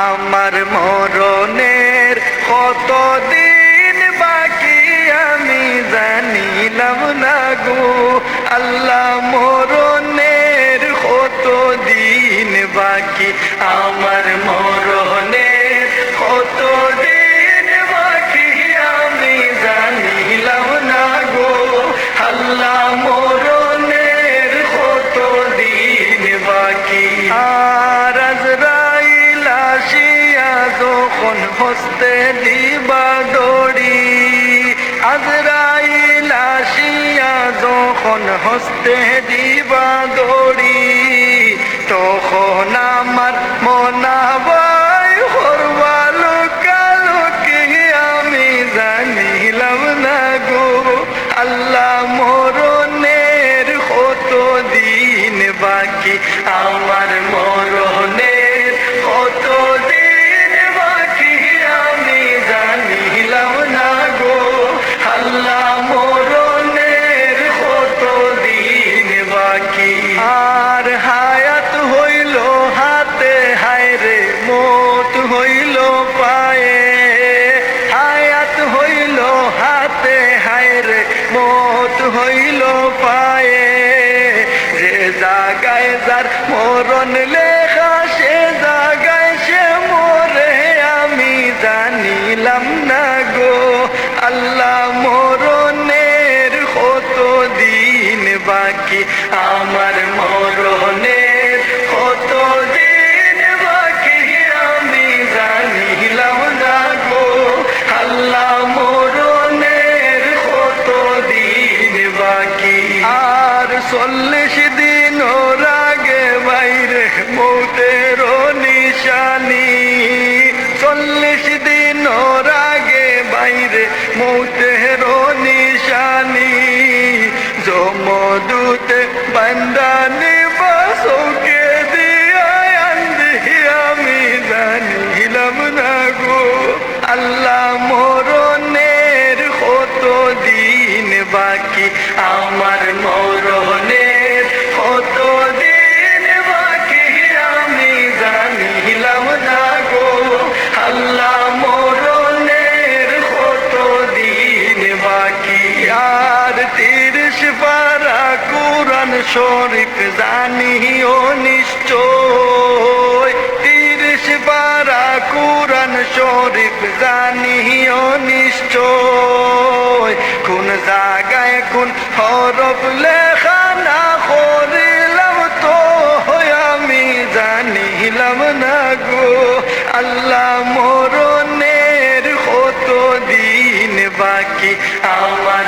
আমার মরণের কতদিন বাকি আমি জানিলাম না গো আল্লাহ, মরণের কতদিন বাকি, আমার মরণের কতদিন বাকি আমি জানিলাম না গো আল্লাহ, মরণের কতদিন বাকি। আর আজরাইল আসিয়া যখন হস্তে দিবা দড়ি, আজরাইল আসিয়া যখন হস্তে দিবা দড়ি, তখন আমার মনাবাই হরবা লোকালোকে আমি জানিলাম না গো আল্লাহ, মরণের কতদিন বাকি, আমার মরণের কতদিন বাকি আমি জানিলাম না গো আল্লাহ, মরণের কতদিন বাকি। আর হায়াত হইল হাতে হায়রে মত হইল পায়ে, হায়াত হইল হাতে হায়রে মত হইল পায়ে, যে জাগায় যার মরণ লেখা সে জাগায় সে মরে আমি জানিলাম না গো আল্লাহ, মরণের কতদিন বাকি, আমার মরণের কতদিন বাকি আমি জানিলাম না গো আল্লাহ, মরণের কতদিন বাকি। আর 40 দিন আগে বাইরে মৌতের নিশানি, 40 দিন আগে বাইরে মৌতের নিশানি, যমদূতে বান্দানি বাসকে দিয়া আন্দি আমি জানিলাম না গো আল্লাহ, মরণের কতদিন বাকি, আমার মরণের কতদিন বাকি আমি জানিলাম না গো আল্লাহ, মরণের কতদিন বাকি। আর 30 পারা কুরআন শরীফ জানিও নিশ্চয়, 30 পারা কুরআন শরীফ জানিও নিশ্চয়, কোন জায়গায় কোন হরফ লেখা না করিলাম তো আমি জানিলাম না গো আল্লাহ, মরণের কতদিন বাকি, আমার